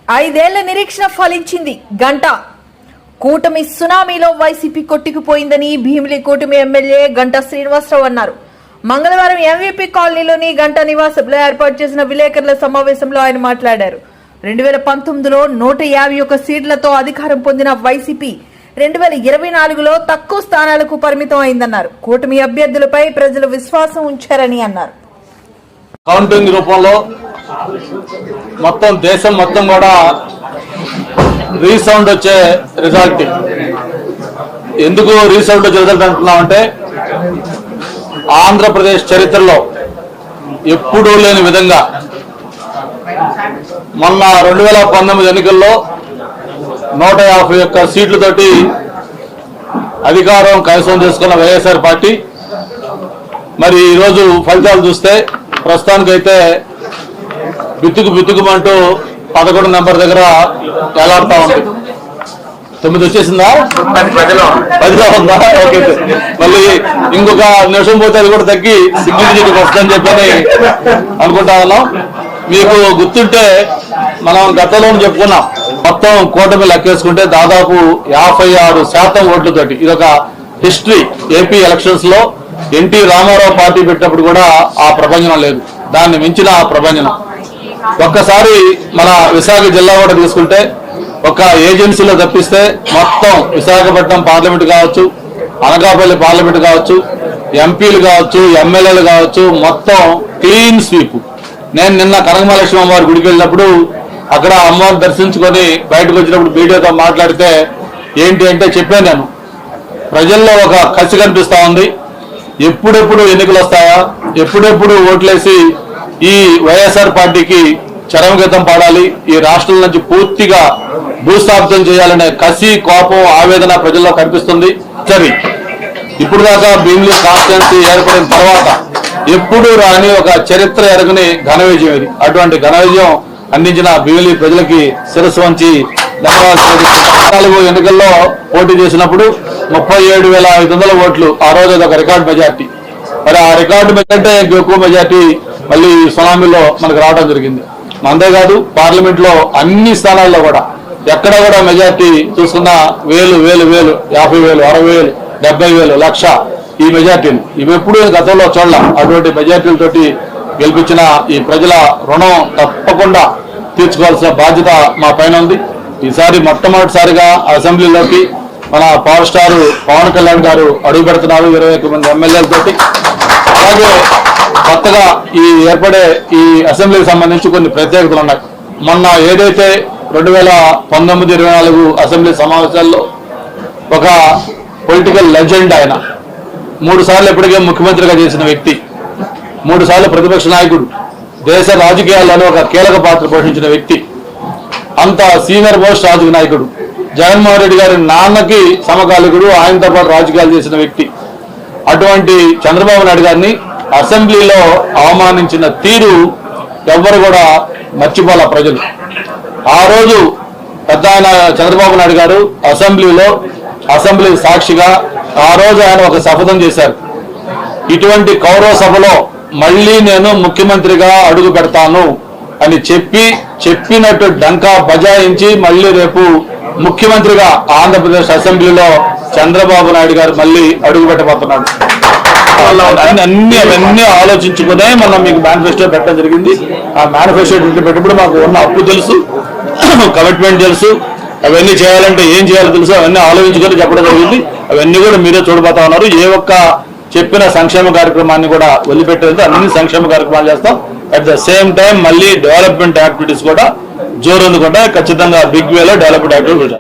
ఐదేళ్ల నిరీక్షణ ఫలించింది. గంట కూటమి సునామీలో వైసీపీ కొట్టుకుపోయిందని భీమిలి కూటమి ఎమ్మెల్యే గంటా శ్రీనివాసరావు అన్నారు. మంగళవారం ఎంవీపీ కాలనీలోని గంటా నివాసంలో ఏర్పాటు చేసిన విలేకరుల సమావేశంలో ఆయన మాట్లాడారు. 2019లో 151 సీట్లతో అధికారం పొందిన వైసీపీ 2024లో తక్కువ స్థానాలకు పరిమితం అయిందన్నారు. కూటమి అభ్యర్థులపై ప్రజలు విశ్వాసం ఉంచారని అన్నారు. కౌంటింగ్ రూపంలో మొత్తం దేశం మొత్తం కూడా రీసౌండ్ వచ్చే రిజల్ట్. ఎందుకు రీసౌండ్ వచ్చే రిజల్ట్ అంటున్నామంటే ఆంధ్రప్రదేశ్ చరిత్రలో ఎప్పుడూ లేని విధంగా మొన్న 2019 ఎన్నికల్లో 151 సీట్లతోటి అధికారం కైవసం చేసుకున్న వైఎస్ఆర్ పార్టీ మరి ఈరోజు ఫలితాలు చూస్తే ప్రస్తుతానికైతే బిత్తుకుమంటూ 11 నెంబర్ దగ్గర ఎలాడుతా ఉంది. 9 వచ్చేసిందా? 10లో ఉందా? ఓకే. మళ్ళీ ఇంకొక నిమిషం పోతే అది కూడా తగ్గి సింగిల్ డిజిట్కి వస్తుందని చెప్పని అనుకుంటా ఉన్నాం. మీకు గుర్తుంటే మనం గతంలో చెప్పుకున్నాం, మొత్తం కూటమి లెక్కేసుకుంటే దాదాపు 56% ఓట్లతోటి ఇదొక హిస్టరీ. ఏపీ ఎలక్షన్స్ లో ఎన్టీ రామారావు పార్టీ పెట్టినప్పుడు కూడా ఆ ప్రభంజనం లేదు, దాన్ని మించిన ప్రభంజనం. ఒక్కసారి మన విశాఖ జిల్లా కూడా తీసుకుంటే ఒక ఏజెన్సీలో తప్పిస్తే మొత్తం విశాఖపట్నం పార్లమెంట్ కావచ్చు, అనకాపల్లి పార్లమెంట్ కావచ్చు, ఎంపీలు కావచ్చు, ఎమ్మెల్యేలు కావచ్చు, మొత్తం క్లీన్ స్వీప్. నేను నిన్న కనకమహాలక్ష్మి అమ్మవారి గుడికి వెళ్ళినప్పుడు అక్కడ అమ్మవారిని దర్శించుకొని బయటకు వచ్చినప్పుడు మీడియాతో మాట్లాడితే ఏంటి అంటే చెప్పాను, నేను ప్రజల్లో ఒక కసి కనిపిస్తా ఉంది. ఎప్పుడెప్పుడు ఎన్నికలు వస్తాయా, ఎప్పుడెప్పుడు ఓట్లేసి ఈ వైఎస్ఆర్ పార్టీకి చరమగీతం పాడాలి, ఈ రాష్ట్రం నుంచి పూర్తిగా భూస్థాపితం చేయాలనే కసి, కోపం, ఆవేదన ప్రజల్లో కనిపిస్తుంది. సరే, ఇప్పుడు దాకా భీమిలి కాన్స్టిట్యున్సీ ఏర్పడిన తర్వాత ఎప్పుడు రాని ఒక చరిత్ర ఎరగని ఘన విజయం ఇది. అటువంటి ఘన విజయం అందించిన భీమిలి ప్రజలకి శిరస్సు వంచి ధన్యవాదాలు. ఎన్నికల్లో పోటీ చేసినప్పుడు 37,500 ఓట్లు, ఆ రోజు అదొక రికార్డు మెజార్టీ. మరి ఆ రికార్డు మెజార్టీ ఎక్కువ మెజార్టీ మళ్ళీ సునామీలో మనకు రావడం జరిగింది. అంతేకాదు పార్లమెంట్ లో అన్ని స్థానాల్లో కూడా ఎక్కడ కూడా మెజార్టీ చూసుకున్న 1000, 50,000, 60,000, 70,000, 1,00,000 ఈ మెజార్టీలు ఇవి ఎప్పుడు గతంలో చూడాల. అటువంటి మెజార్టీలతోటి గెలిపించిన ఈ ప్రజల రుణం తప్పకుండా తీర్చుకోవాల్సిన బాధ్యత మా పైన ఉంది. ఈసారి మొట్టమొదటిసారిగా అసెంబ్లీలోకి మన పవర్ స్టార్ పవన్ కళ్యాణ్ గారు అడుగు పెడుతున్నారు 21 మంది ఎమ్మెల్యేలతోటి. అలాగే కొత్తగా ఈ ఏర్పడే ఈ అసెంబ్లీకి సంబంధించి కొన్ని ప్రత్యేకతలు ఉన్నాయి. మొన్న ఏదైతే 2019-24 అసెంబ్లీ సమావేశాల్లో ఒక పొలిటికల్ లెజెండ్, ఆయన 3 సార్లు ఇప్పటికే ముఖ్యమంత్రిగా చేసిన వ్యక్తి, 3 సార్లు ప్రతిపక్ష నాయకుడు, దేశ రాజకీయాల్లో ఒక కీలక పాత్ర పోషించిన వ్యక్తి, అంత సీనియర్ మోస్ట్ రాజకీయ నాయకుడు, జగన్మోహన్ రెడ్డి గారి నాన్నకి సమకాలికుడు, ఆయనతో పాటు రాజకీయాలు చేసిన వ్యక్తి, అటువంటి చంద్రబాబు నాయుడు గారిని అసెంబ్లీలో అవమానించిన తీరు ఎవ్వరు కూడా మర్చిపోల ప్రజలు. ఆ రోజు పెద్ద ఆయన చంద్రబాబు నాయుడు గారు అసెంబ్లీలో అసెంబ్లీ సాక్షిగా ఆ రోజు ఆయన ఒక శపథం చేశారు. ఇటువంటి కౌరవ సభలో మళ్ళీ నేను ముఖ్యమంత్రిగా అడుగు పెడతాను అని చెప్పినట్టు డంకా బజాయించి మళ్ళీ రేపు ముఖ్యమంత్రిగా ఆంధ్రప్రదేశ్ అసెంబ్లీలో చంద్రబాబు నాయుడు గారు మళ్ళీ అడుగు పెట్టబోతున్నాడు. అవన్నీ ఆలోచించుకునే మనం మీకు మేనిఫెస్టో పెట్టడం జరిగింది. ఆ మేనిఫెస్టో పెట్టినప్పుడు మాకు ఉన్న అప్పు తెలుసు, కమిట్మెంట్ తెలుసు, అవన్నీ చేయాలంటే ఏం చేయాలో తెలుసు, అవన్నీ ఆలోచించుకొని చెప్పడం జరిగింది. అవన్నీ కూడా మీరే చూడబోతా ఉన్నారు. ఏ ఒక్క చెప్పిన సంక్షేమ కార్యక్రమాన్ని కూడా వదిలిపెట్టేది, అన్ని సంక్షేమ కార్యక్రమాలు చేస్తాం. అట్ ద సేమ్ టైం మళ్ళీ డెవలప్మెంట్ యాక్టివిటీస్ కూడా జోరు అందుకుంటే ఖచ్చితంగా బిగ్ వేలో డెవలప్మెంట్ యాక్టివిటీస్